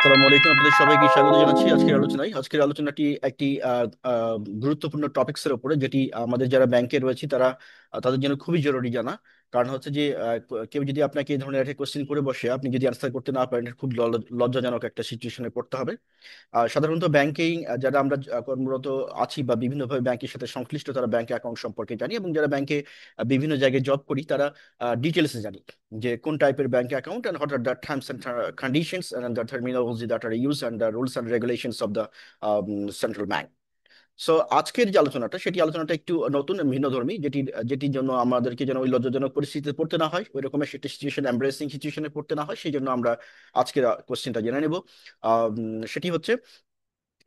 আসসালামু আলাইকুম, আপনাদের সবাইকে স্বাগত জানাচ্ছি আজকের আলোচনাটি একটি গুরুত্বপূর্ণ টপিকসের উপরে, যেটি আমাদের যারা ব্যাংকে রয়েছে তারা তাদের জন্য খুবই জরুরি জানা। কারণ হচ্ছে যে কেউ যদি আপনাকে এই ধরনের একটা কোশ্চেন করে বসে, আপনি যদি অ্যান্সার করতে না পারেন, এটা খুব লজ্জাজনক একটা সিচুয়েশনে পড়তে হবে। সাধারণত ব্যাংকিং যারা আমরা কর্মরত আছি বা বিভিন্নভাবে ব্যাংকের সাথে সংশ্লিষ্ট, তারা ব্যাংক অ্যাকাউন্ট সম্পর্কে জানি, এবং যারা ব্যাংকে বিভিন্ন জায়গায় জব করি তারা ডিটেলসে জানি যে কোন টাইপের bank account and what are the terms and conditions and the terminology that are used and the rules and regulations of the central bank. So আজকের যে আলোচনাটা, সেটি আলোচনাটা একটু নতুন ভিন্নধর্মী, যেটির জন্য আমাদেরকে যেন ওই লজ্জাজনক পরিস্থিতিতে পড়তে না হয়, ওই রকমের সেটা সিচুয়েশন, এমব্রেসিং সিচুয়েশনে পড়তে না হয়, সেই জন্য আমরা আজকের কোশ্চেনটা জেনে নেব। সেটি হচ্ছে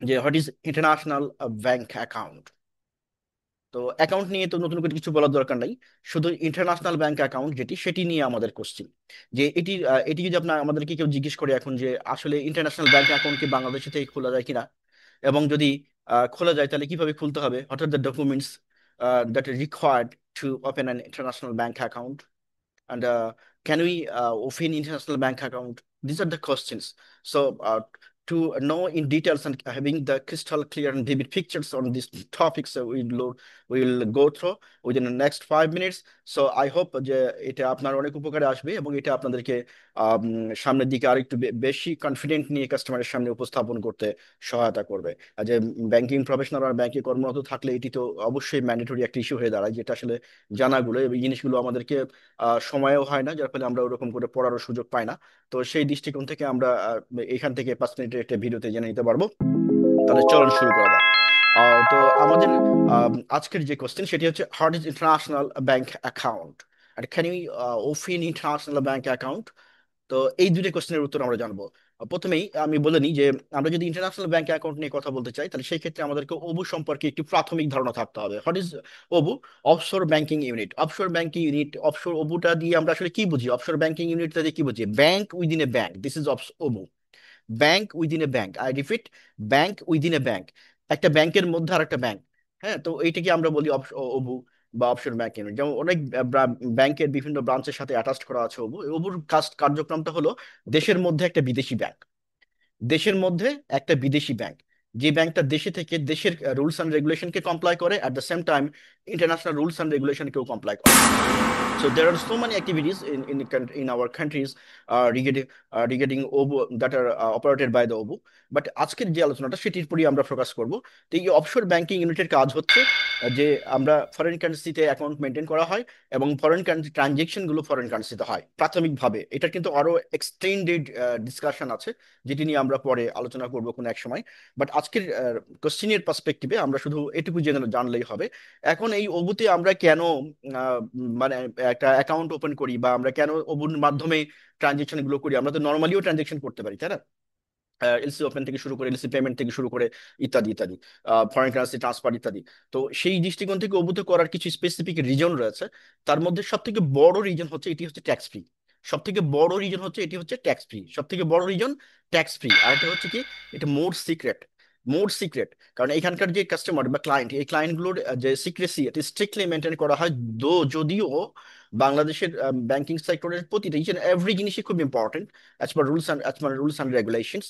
যে what is international bank account. তো অ্যাকাউন্ট নিয়ে তো নতুন করে কিছু বলার দরকার নাই, শুধু ইন্টারন্যাশনাল ব্যাংক অ্যাকাউন্ট যেটি, সেটি নিয়ে আমাদের কোশ্চিন। যে এটি যদি আপনার আমাদেরকে কেউ জিজ্ঞেস করে এখন যে আসলে ইন্টারন্যাশনাল ব্যাংক অ্যাকাউন্ট কি বাংলাদেশে থেকে খোলা যায় কিনা, এবং যদি খোলা যায় তাহলে কিভাবে খুলতে হবে, what are the documents that R required to open an international bank account, and can we open international bank account? These are the questions. So to know in details and having the crystal clear and vivid pictures on these topics, we will go through within the next 5 minutes. So I hope যে এটা আপনার অনেক উপকারে আসবে, এবং এটা আপনাদেরকে সামনের দিকে আরেকটু বেশি কনফিডেন্ট নিয়ে কাস্টমারের সামনে উপস্থাপন করতে সহায়তা করবে। আর যে ব্যাংকিং প্রফেশনাল আর ব্যাংকে কর্মরত থাকলে এটি তো অবশ্যই ম্যান্ডেটরি একটা ইস্যু হয়ে দাঁড়ায়, যেটা আসলে জানাগুলো এই জিনিসগুলো আমাদেরকে সময়ও হয় না, যার ফলে আমরা ওরকম করে পড়ারও সুযোগ পাই না। তো সেই দৃষ্টিকোণ থেকে আমরা এখান থেকে 5 মিনিটের একটা ভিডিওতে জেনে নিতে পারবো। তাহলে চলুন শুরু করা যাক। তো আমাদের আজকের যে কোশ্চেন, সেটি হচ্ছে what is international bank account আর can you open international bank account. তো এই দুইটা কোশ্চেনের উত্তর আমরা জানবো। প্রথমেই আমি বলে নিই যে আমরা যদি ইন্টারন্যাশনাল ব্যাংক অ্যাকাউন্ট নিয়ে কথা বলতে চাই, তাহলে সেই ক্ষেত্রে আমাদেরকে ওবু সম্পর্কে একটি প্রাথমিক ধারণা থাকতে হবে। What is OBU? Offshore banking unit. Offshore banking unit, offshore ওবুটা দিয়ে আমরা আসলে কি বুঝি? অফশোর ব্যাংকিং ইউনিটটা দিয়ে কি বুঝি? Bank within a bank, this is OBU. Bank within a bank, I repeat, bank within a bank, একটা ব্যাংকের মধ্যে আর একটা ব্যাংক। হ্যাঁ, তো এইটাকে আমরা বলি অবু বা অফশোর ব্যাংক ইউনিট। যেমন অনেক ব্যাংকের বিভিন্ন ব্রাঞ্চের সাথে অ্যাটাচড করা আছে অবু। অবুর কার্যক্রমটা হলো দেশের মধ্যে একটা বিদেশি ব্যাংক, দেশের মধ্যে একটা বিদেশি ব্যাংক, যে ব্যাংকটা দেশে থেকে দেশের রুলস অ্যান্ড রেগুলেশনকে কমপ্লাই করে, at the same time international rules and রেগুলেশনকেও কমপ্লাই করে। So there are so many activities in our countries regarding OBU that are operated by the OBU. But আজকের যে আলোচনাটা সেটির উপরই আমরা ফোকাস করব। তো এই অফশোর ব্যাংকিং ইউনিটের কাজ হচ্ছে যে আমরা ফরেন কারেন্সিতে অ্যাকাউন্ট মেনটেন করা হয়, এবং ফরেন কারেন্সি ট্রানজেকশন গুলো ফরেন কারেন্সিতে হয় প্রাথমিকভাবে। এটা কিন্তু আরো এক্সটেন্ডেড ডিসকাশন আছে, যেটি নিয়ে আমরা পরে আলোচনা করব কোনো এক সময়। বাট আজকের কোশ্চিনের পার্সপেক্টিভে আমরা শুধু এটুকু জেনে জানলেই হবে। এখন এই ওবুতে আমরা কেন মানে একটা অ্যাকাউন্ট ওপেন করি, বা আমরা কেন ওবুর মাধ্যমে ট্রানজেকশন গুলো করি? আমরা তো নর্মালিও ট্রানজেকশন করতে পারি, তাই না? এলসি ওপেন থেকে শুরু করে এলসি পেমেন্ট থেকে শুরু করে ইত্যাদি ইত্যাদি, ফরেন কারেন্সি ট্রান্সফার ইত্যাদি। তো সেই দৃষ্টিকোণ থেকে ওবুতে করার কিছু স্পেসিফিক রিজন রয়েছে। তার মধ্যে সব থেকে বড় রিজন হচ্ছে এটি হচ্ছে ট্যাক্স ফ্রি। সব থেকে বড় রিজন হচ্ছে এটি হচ্ছে ট্যাক্স ফ্রি, সব থেকে বড় রিজন ট্যাক্স ফ্রি। আর এটা হচ্ছে কি, এটা মোর সিক্রেট, মোর সিক্রেট। কারণ এখানকার যে কাস্টমার বা ক্লায়েন্ট, এই ক্লায়েন্টগুলোর যে সিক্রেসি, এটি স্ট্রিক্টলি মেনটেন করা হয়। যদিও বাংলাদেশের ব্যাংকিং সেক্টরের প্রতিটা ইচ এন্ড এভরি জিনিসই খুব important as per rules and regulations.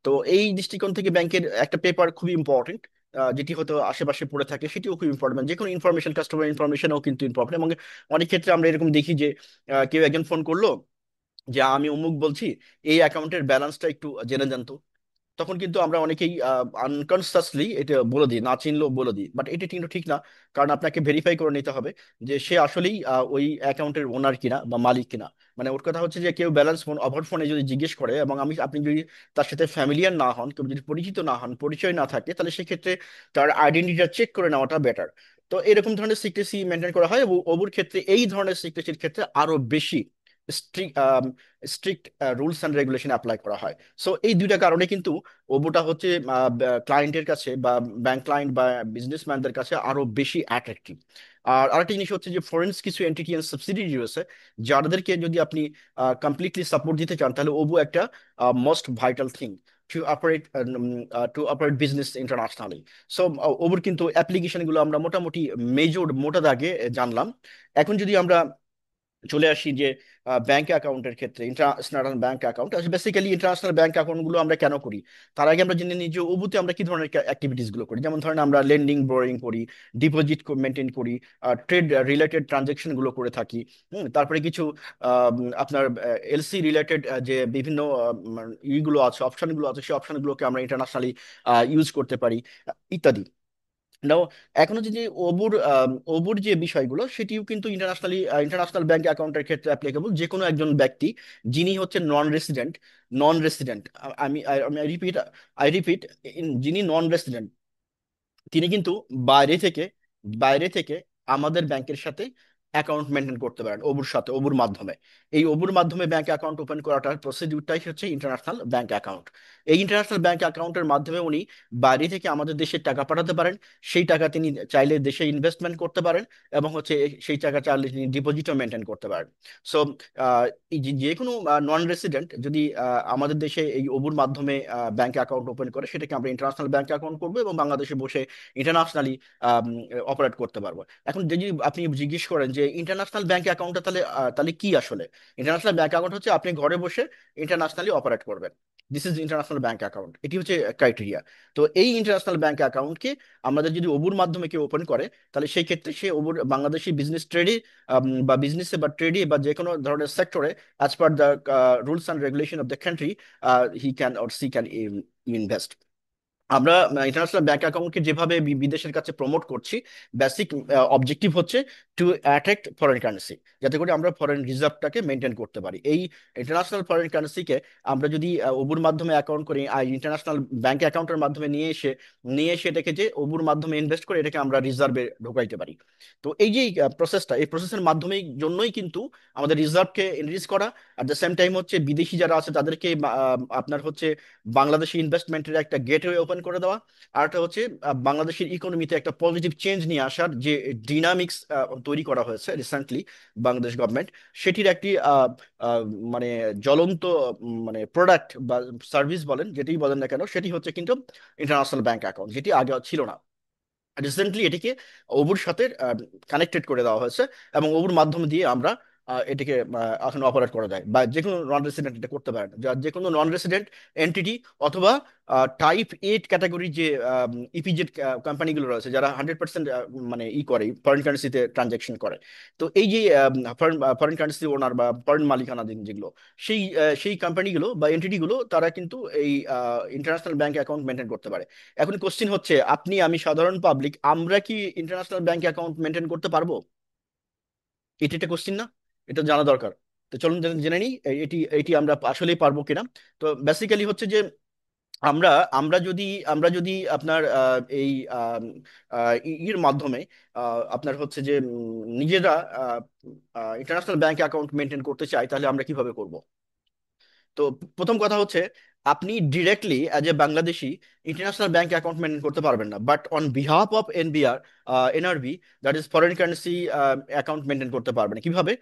তো এই দৃষ্টিকোণ থেকে ব্যাংকের একটা পেপার খুবই ইম্পর্টেন্ট, যেটি হয়তো আশেপাশে পড়ে থাকে, সেটিও খুব ইম্পর্টেন্ট। যে কোনো ইনফরমেশন, কাস্টমার ইনফরমেশনও কিন্তু ইম্পর্টেন্ট। এবং অনেক ক্ষেত্রে আমরা এরকম দেখি যে কেউ একজন ফোন করলো যে আমি অমুক বলছি, এই অ্যাকাউন্টের ব্যালেন্সটা একটু জেনে জানতো। তখন কিন্তু আমরা অনেকেই আনকনসিয়াসলি এটা বলে দিই, না চিনলেও বলে দিই। বাট এটা কিন্তু ঠিক না, কারণ আপনাকে ভেরিফাই করে নিতে হবে যে সে আসলেই ওই অ্যাকাউন্টের ওনার কিনা বা মালিক কিনা। মানে ওর কথা হচ্ছে যে কেউ ব্যালেন্স ফোন ওভার ফোনে যদি জিজ্ঞেস করে, এবং আপনি যদি তার সাথে ফ্যামিলিয়ার না হন, কেউ যদি পরিচিত না হন, পরিচয় না থাকে, তাহলে সেক্ষেত্রে তার আইডেন্টিটিটা চেক করে নেওয়াটা বেটার। তো এরকম ধরনের সিক্রেসি মেনটেন করা হয়, এবং ওবুর ক্ষেত্রে এই ধরনের সিক্রেসির ক্ষেত্রে আরো বেশি strict strict rules and regulation apply করা হয়। সো এই দুইটা কারণে কিন্তু ওবোটা হচ্ছে ক্লায়েন্টের কাছে বা ব্যাংক ক্লায়েন্ট বা বিজনেসম্যানদের কাছে আরো বেশি অ্যাট্রাক্টিভ। আর আরেকটা জিনিস হচ্ছে যে ফরেন্স কিছু এন্টিটি এন্ড সাবসিডিয়ারি রয়েছে, যাদেরকে যদি আপনি কমপ্লিটলি সাপোর্ট দিতে চান, তাহলে ওবু একটা most vital thing to operate to operate business internationally. So ওবুর কিন্তু অ্যাপ্লিকেশন গুলো আমরা মোটামুটি মেজর মোটা দাগে জানলাম। এখন যদি আমরা চলে আসি যে ব্যাংক অ্যাকাউন্টের ক্ষেত্রে, international bank account basically international bank account গুলো আমরা কেন করি, তার আগে আমরা জেনে নিই যে ওবুতে আমরা কি ধরনের অ্যাক্টিভিটিস গুলো করি। যেমন ধরেন আমরা লেন্ডিং বোরিং করি, ডিপোজিট মেনটেন করি, ট্রেড রিলেটেড ট্রানজেকশন গুলো করে থাকি। তারপরে কিছু আপনার এলসি রিলেটেড যে বিভিন্ন ইগুলো আছে, অপশনগুলো আছে, সেই অপশনগুলোকে আমরা ইন্টারন্যাশনালি ইউজ করতে পারি, ইত্যাদি। নাও, এখন হচ্ছে যে ওবুর যে বিষয়গুলো সেটিও কিন্তু ইন্টারন্যাশনাল ব্যাংক অ্যাকাউন্টের ক্ষেত্রে অ্যাপ্লিকেবল। যে কোনো একজন ব্যক্তি যিনি হচ্ছে নন রেসিডেন্ট, আমি রিপিট, আই রিপিট, যিনি নন রেসিডেন্ট, তিনি কিন্তু বাইরে থেকে বাইরে থেকে আমাদের ব্যাংকের সাথে অ্যাকাউন্ট মেনটেন করতে পারেন ওবুর সাথে, ওবুর মাধ্যমে। এই ওবুর মাধ্যমে ব্যাংক অ্যাকাউন্ট ওপেন করাটার প্রসিডিউরটাই হচ্ছে ইন্টারন্যাশনাল ব্যাংক অ্যাকাউন্ট। এই ইন্টারন্যাশনাল ব্যাংক অ্যাকাউন্টের মাধ্যমে উনি বাইরে থেকে আমাদের দেশে টাকা পাঠাতে পারেন। সেই টাকা তিনি চাইলে দেশে ইনভেস্টমেন্ট করতে পারেন, এবং হচ্ছে সেই টাকা চাইলে তিনি ডিপোজিটও মেনটেন করতে পারেন। সো এই যে কোনো নন রেসিডেন্ট যদি আমাদের দেশে এই ওবুর মাধ্যমে ব্যাংক অ্যাকাউন্ট ওপেন করে, সেটাকে আমরা ইন্টারন্যাশনাল ব্যাংক অ্যাকাউন্ট করবো এবং বাংলাদেশে বসে ইন্টারন্যাশনালি অপারেট করতে পারবো। এখন যদি আপনি জিজ্ঞেস করেন যে ইন্টারন্যাশনাল ব্যাংক অ্যাকাউন্টটা তাহলে কি আসলে, ইন্টারন্যাশনাল ব্যাংক অ্যাকাউন্ট হচ্ছে আপনি ঘরে বসে ইন্টারন্যাশনালি অপারেট করবেন। This is international bank account, এটি হচ্ছে ক্রাইটেরিয়া। তো এই ইন্টারন্যাশনাল ব্যাংক অ্যাকাউন্টকে আমাদের যদি ওবুর মাধ্যমে কেউ ওপেন করে, তাহলে সেই ক্ষেত্রে সে ওবুর বাংলাদেশি বিজনেস ট্রেডে বা বিজনেসে বা ট্রেডে বা যে কোনো ধরনের সেক্টরে, as per the rules and regulation of the country, he can or she can invest. আমরা ইন্টারন্যাশনাল ব্যাংক অ্যাকাউন্টকে যেভাবে বিদেশের কাছে প্রমোট করছি, বেসিক অবজেক্টিভ হচ্ছে টু অ্যাট্রাক্ট ফরেন কারেন্সি, যাতে করে আমরা ফরেন রিজার্ভটাকে মেনটেন করতে পারি। এই ইন্টারন্যাশনাল ফরেন কারেন্সিকে আমরা যদি ওবুর মাধ্যমে অ্যাকাউন্ট করি, ইন্টারন্যাশনাল ব্যাংক অ্যাকাউন্টের মাধ্যমে নিয়ে এসে এটাকে যে ওবুর মাধ্যমে ইনভেস্ট করে এটাকে আমরা রিজার্ভে ঢোকাইতে পারি। তো এই যে প্রসেসটা, এই প্রসেসের মাধ্যমেই জন্যই কিন্তু আমাদের রিজার্ভকে ইনক্রিজ করা, অ্যাট দ্য সেম টাইম হচ্ছে বিদেশি যারা আছে তাদেরকে আপনার হচ্ছে বাংলাদেশি ইনভেস্টমেন্টের একটা গেটওয়ে ওপেন করে দেওয়া। আর একটা হচ্ছে বাংলাদেশের ইকোনমিতে একটা পজিটিভ চেঞ্জ নিয়ে আসার যে ডিনামিক্স তৈরি করা হয়েছে রিসেন্টলি বাংলাদেশ গভর্নমেন্ট, সেটির একটি আহ, মানে জ্বলন্ত মানে প্রোডাক্ট বা সার্ভিস বলেন, যেটি বলেন না কেন, সেটি হচ্ছে কিন্তু ইন্টারন্যাশনাল ব্যাংক অ্যাকাউন্ট, যেটি আগে ছিল না। রিসেন্টলি এটিকে ওবুর সাথে কানেক্টেড করে দেওয়া হয়েছে, এবং ওবুর মাধ্যম দিয়ে আমরা এটিকে এখন অপারেট করা যায়, বা যে কোনো নন রেসিডেন্ট এটা করতে পারেন, যে কোনো নন রেসিডেন্ট এন্টিটি, অথবা টাইপ 8 ক্যাটাগরি যে ইপিজেড কোম্পানিগুলো রয়েছে, যারা 100% মানে করে ফরেন কারেন্সিতে ট্রানজাকশন করে। তো এই যে ফরেন কারেন্সি ওনার বা ফরেন মালিকানাধীন যেগুলো, সেই কোম্পানিগুলো বা এন্টিটিগুলো, তারা কিন্তু এই ইন্টারন্যাশনাল ব্যাংক অ্যাকাউন্ট মেনটেন করতে পারে। এখন কোশ্চিন হচ্ছে, আপনি আমি সাধারণ পাবলিক, আমরা কি ইন্টারন্যাশনাল ব্যাংক অ্যাকাউন্ট মেনটেন করতে পারবো? এটা একটা কোশ্চিন না? এটা জানা দরকার। তো চলুন জেনে জেনে নিই এটি এটি আমরা আসলেই পারবো কিনা। তো বেসিক্যালি হচ্ছে যে আমরা আমরা যদি আপনার এই ইর মাধ্যমে আপনার হচ্ছে যে নিজেরা ইন্টারন্যাশনাল ব্যাংক অ্যাকাউন্ট মেনটেন করতে চাই, তাহলে আমরা কিভাবে করব? তো প্রথম কথা হচ্ছে, আপনি directly as a Bangladeshi international bank account maintain করতে পারবেন না, but on behalf of NRB, that is foreign currency account maintain করতে পারবেন। কিভাবে?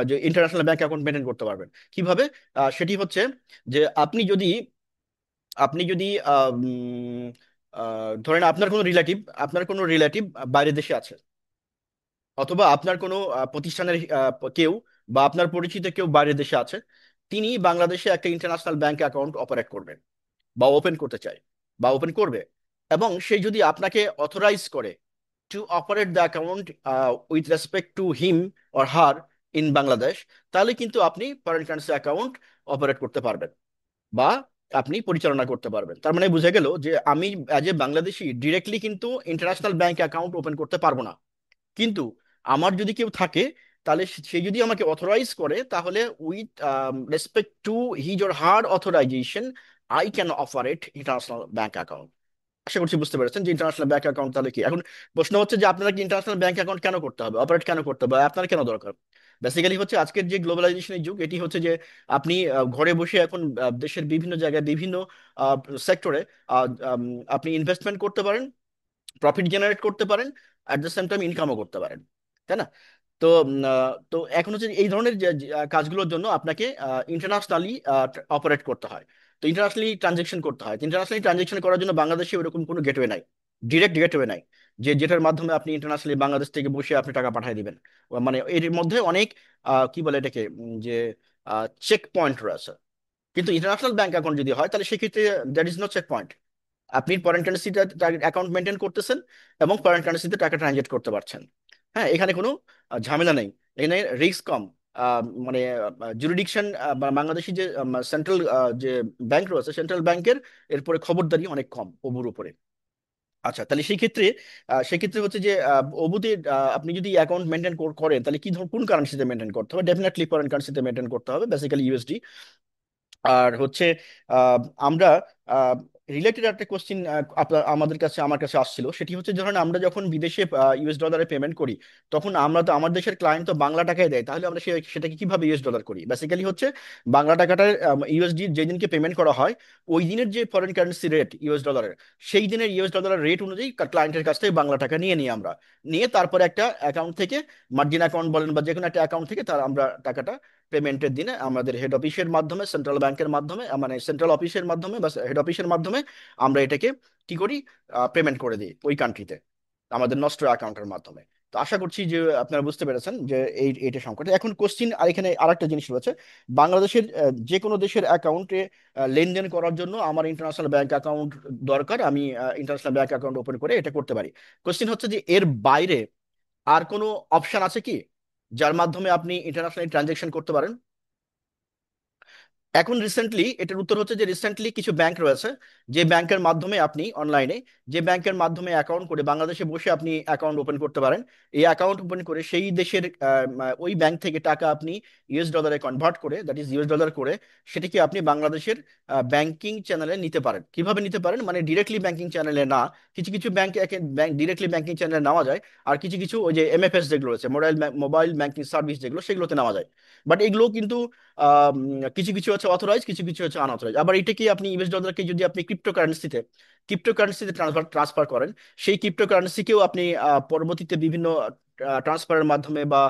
যে ইন্টারন্যাশনাল ব্যাংক অ্যাকাউন্ট মেনটেন করতে পারবেন কিভাবে? সেটি হচ্ছে যে আপনি যদি ধরেন আপনার কোনো রিলেটিভ বাইরের দেশে আছে, অথবা আপনার কোনো প্রতিষ্ঠানের কেউ বা আপনার পরিচিত কেউ বাইরের দেশে আছে, তিনি বাংলাদেশে একটা ইন্টারন্যাশনাল ব্যাংক অ্যাকাউন্ট অপারেট করবেন বা ওপেন করতে চায় বা ওপেন করবে, এবং সে যদি আপনাকে অথরাইজ করে two operate the account with respect to him or her in Bangladesh, তাহলে কিন্তু আপনি ফরেন কারেন্সি অ্যাকাউন্ট অপারেট করতে পারবেন বা আপনি পরিচালনা করতে পারবেন। তার মানে বুঝে গেল যে আমি অ্যাজ এ বাংলাদেশি ডিরেক্টলি কিন্তু ইন্টারন্যাশনাল ব্যাংক অ্যাকাউন্ট ওপেন করতে পারবো না, কিন্তু আমার যদি কেউ থাকে, তাহলে সে যদি আমাকে অথরাইজ করে, তাহলে with respect to his or her authorisation, I can operate international bank account. আশা করছি বুঝতে পেরেছেন যে ইন্টারন্যাশনাল ব্যাংক অ্যাকাউন্ট তাহলে কি। এখন প্রশ্ন হচ্ছে যে আপনারা কি ইন্টারন্যাশনাল ব্যাংক অ্যাকাউন্ট কেন করতে হবে, অপারেট কেন করতে হবে, আপনার কেন দরকার? বেসিক্যালি হচ্ছে আজকের যে গ্লোবালাইজেশনের যুগ, এটি হচ্ছে যে আপনি ঘরে বসে এখন দেশের বিভিন্ন জায়গায় বিভিন্ন সেক্টরে আপনি ইনভেস্টমেন্ট করতে পারেন, প্রফিট জেনারেট করতে পারেন, অ্যাট দ্য সেম টাইম ইনকামও করতে পারেন, তাই না? তো তো এখন হচ্ছে এই ধরনের যে কাজগুলোর জন্য আপনাকে ইন্টারন্যাশনালি অপারেট করতে হয়। তো ইন্টারন্যাশনালি ট্রানজেকশন করতে হয়। ইন্টারন্যাশনালি ট্রানজেকশন করার জন্য বাংলাদেশে ওরকম কোনো গেটওয়ে নাই, ডিরেক্ট গেটওয়ে নাই। যেটার মাধ্যমে আপনি ইন্টারন্যাশনালি বাংলাদেশ থেকে বসে আপনি টাকা পাঠিয়ে দিবেন। মানে এর মধ্যে অনেক কি বলে এটাকে চেক পয়েন্ট রয়েছে। কিন্তু ইন্টারন্যাশনাল ব্যাংক অ্যাকাউন্ট যদি হয় তাহলে সেক্ষেত্রে that is no checkpoint. আপনি ফরেন কারেন্সিতে অ্যাকাউন্ট মেনটেন করতেছেন এবং ফরেন কারেন্সিতে টাকা ট্রানজেক্ট করতে পারছেন। হ্যাঁ, এখানে কোনো ঝামেলা নেই, এখানে রিস্ক কম। মানে জুরিডিকশন বাংলাদেশি যে সেন্ট্রাল যে ব্যাংক রয়েছে, সেন্ট্রাল ব্যাংকের এরপরে খবরদারি অনেক কম ওবুর উপরে। আচ্ছা, তাহলে সেক্ষেত্রে হচ্ছে যে ওবুতে আপনি যদি অ্যাকাউন্ট মেনটেন করেন তাহলে কোন কারেন্সিতে মেনটেন করতে হবে? ডেফিনেটলি ফরেন কারেন্সিতে মেনটেন করতে হবে, বেসিক্যালি ইউএসডি। আর হচ্ছে আহ, আমরা রিলেটেড একটা কোশ্চিন আপনার আমার কাছে আসছিল, সেটি হচ্ছে ধরেন আমরা যখন বিদেশে ইউএস ডলারে পেমেন্ট করি, তখন আমরা তো আমার দেশের ক্লায়েন্ট তো বাংলা টাকায় দেয়, তাহলে আমরা সেটাকে কিভাবে ইউএস ডলার করি? বেসিক্যালি হচ্ছে বাংলা টাকাটা ইউএসডি যেদিনকে পেমেন্ট করা হয়, ওই দিনের যে ফরেন কারেন্সি রেট ইউএস ডলারের, সেই দিনের ইউএস ডলারের রেট অনুযায়ী ক্লায়েন্টের কাছ থেকে বাংলা টাকা নিয়ে আমরা নিয়ে তারপরে একটা অ্যাকাউন্ট থেকে, মার্জিন অ্যাকাউন্ট বলেন বা যে কোনো একটা অ্যাকাউন্ট থেকে তার আমরা টাকাটা পেমেন্টের দিনে আমাদের হেড অফিসের মাধ্যমে, সেন্ট্রাল ব্যাংকের মাধ্যমে, মানে সেন্ট্রাল অফিসের মাধ্যমে বা হেড অফিসের মাধ্যমে আমরা এটাকে কি করি, পেমেন্ট করে দিই ওই কান্ট্রিতে আমাদের নষ্ট অ্যাকাউন্টের মাধ্যমে। তো আশা করছি যে আপনারা বুঝতে পেরেছেন যে এইটা সংকট। এখন কোশ্চিন আর এখানে আরেকটা জিনিস রয়েছে, বাংলাদেশের যে কোনো দেশের অ্যাকাউন্টে লেনদেন করার জন্য আমার ইন্টারন্যাশনাল ব্যাংক অ্যাকাউন্ট দরকার, আমি ইন্টারন্যাশনাল ব্যাংক অ্যাকাউন্ট ওপেন করে এটা করতে পারি। কোশ্চিন হচ্ছে যে এর বাইরে আর কোনো অপশন আছে কি যার মাধ্যমে আপনি ইন্টারন্যাশনাল ট্রানজেকশন করতে পারেন? এখন রিসেন্টলি এটার উত্তর হচ্ছে যে রিসেন্টলি কিছু ব্যাংক রয়েছে যে ব্যাংকের মাধ্যমে আপনি অনলাইনে, যে ব্যাংকের মাধ্যমে অ্যাকাউন্ট করে বাংলাদেশে বসে আপনি অ্যাকাউন্ট ওপেন করতে পারেন। এই অ্যাকাউন্ট ওপেন করে সেই দেশের ওই ব্যাংক থেকে টাকা আপনি ইউএস ডলারে কনভার্ট করে, দ্যাট ইজ ইউএস ডলার করে, সেটাকে আপনি বাংলাদেশের ব্যাংকিং চ্যানেলে নিতে পারেন। কিভাবে নিতে পারেন? মানে ডিরেক্টলি ব্যাংকিং চ্যানেলে না, কিছু কিছু ব্যাংক ডিরেক্টলি ব্যাংকিং চ্যানেলে নেওয়া যায়, আর কিছু কিছু ওই যে এমএফএস যেগুলো রয়েছে, মোবাইল ব্যাংকিং সার্ভিস যেগুলো, সেগুলোতে নেওয়া যায়। বাট এগুলো কিন্তু কিছু কিছু হচ্ছে অথরাইজ, কিছু কিছু হচ্ছে আনঅথরাইজ। আবার এটাকে আপনি ইউএস ডলারকে যদি আপনি ক্রিপ্টোকারেন্সিতে ট্রান্সফার করেন, সেই ক্রিপ্টোকারেন্সিকেও আপনি পরবর্তীতে বিভিন্ন ট্রান্সফারের মাধ্যমে বা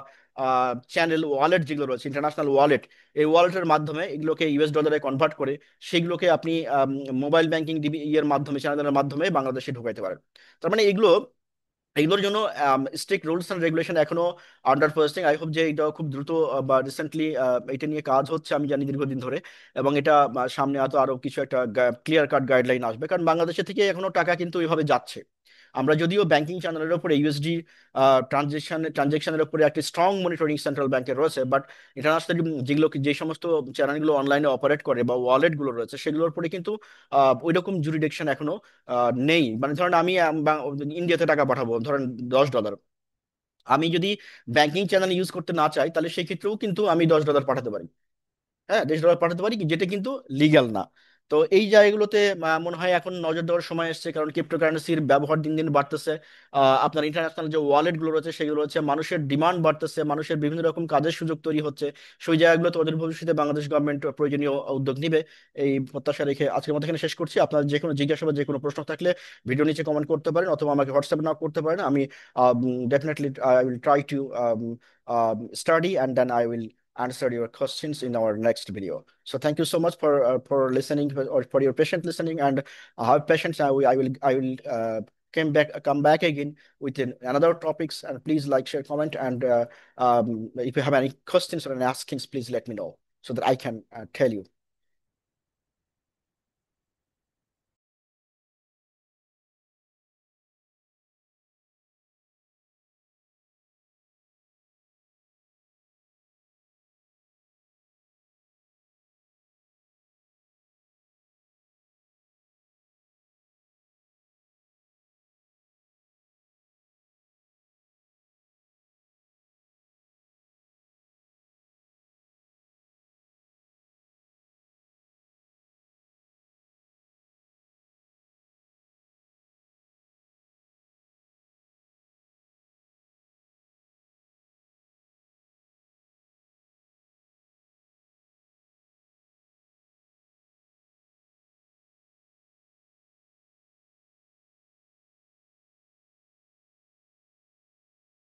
চ্যানেল ওয়ালেট যেগুলো রয়েছে, ইন্টারন্যাশনাল ওয়ালেট, এই ওয়ালেটের মাধ্যমে এগুলোকে ইউএস ডলারে কনভার্ট করে সেগুলোকে আপনি মোবাইল ব্যাংকিং ইয়ের মাধ্যমে, চ্যানেলের মাধ্যমে বাংলাদেশে ঢুকাইতে পারেন। তার মানে এগুলোর জন্য স্ট্রিক্ট রুলস অ্যান্ড রেগুলেশন এখনো আন্ডার প্রসেসিং। আই হোপ যে এটা খুব দ্রুত বা রিসেন্টলি এটা নিয়ে কাজ হচ্ছে, আমি জানি দীর্ঘদিন ধরে। এবং এটা সামনে হয়তো আরো কিছু একটা ক্লিয়ার কাট গাইডলাইন আসবে, কারণ বাংলাদেশে থেকে এখনো টাকা কিন্তু ওইভাবে যাচ্ছে। আমরা যদিও ব্যাংকিং চ্যানেলের উপরে ইউএসডি ট্রানজেকশনের উপরে একটা স্ট্রং মনিটরিং সেন্ট্রাল ব্যাংকের রয়েছে, বাট ইন্টারন্যাশনালি যে সমস্ত চ্যানেলগুলো অনলাইনে অপারেট করে বা ওয়ালেট গুলো রয়েছে, সেগুলোর উপরে কিন্তু ওই রকম জুরিডিকশন এখনো নেই। মানে ধরেন আমি ইন্ডিয়াতে টাকা পাঠাবো ধরেন $10, আমি যদি ব্যাংকিং চ্যানেল ইউজ করতে না চাই তাহলে সেই ক্ষেত্রেও কিন্তু আমি $10 পাঠাতে পারি। হ্যাঁ, $10 পাঠাতে পারি, যেটা কিন্তু লিগ্যাল না। তো এই জায়গাগুলোতে মনে হয় এখন নজর দেওয়ার সময় এসেছে, কারণ ক্রিপ্টোকারেন্সির ব্যবহার দিন দিন বাড়তেছে। আপনার ইন্টারন্যাশনাল যে ওয়ালেট গুলো রয়েছে সেগুলো হচ্ছে, মানুষের ডিমান্ড বাড়তেছে, মানুষের বিভিন্ন রকম কাজের সুযোগ তৈরি হচ্ছে। সেই জায়গাগুলোতে ওদের ভবিষ্যতে বাংলাদেশ গভর্নমেন্ট প্রয়োজনীয় উদ্যোগ নিবে, এই প্রত্যাশা রেখে আজকের মতো এখানে শেষ করছি। আপনার যে কোনো জিজ্ঞাসা বা যে কোনো প্রশ্ন থাকলে ভিডিও নিচে কমেন্ট করতে পারেন, অথবা আমাকে হোয়াটসঅ্যাপ নাও করতে পারেন। আমি definitely I will try to study, and then I will answer your questions in our next video. So thank you so much for listening, or for your patient listening, and have patience. I will come back again with another topics. And please like, share, comment, and if you have any questions or any askings, please let me know so that I can tell you.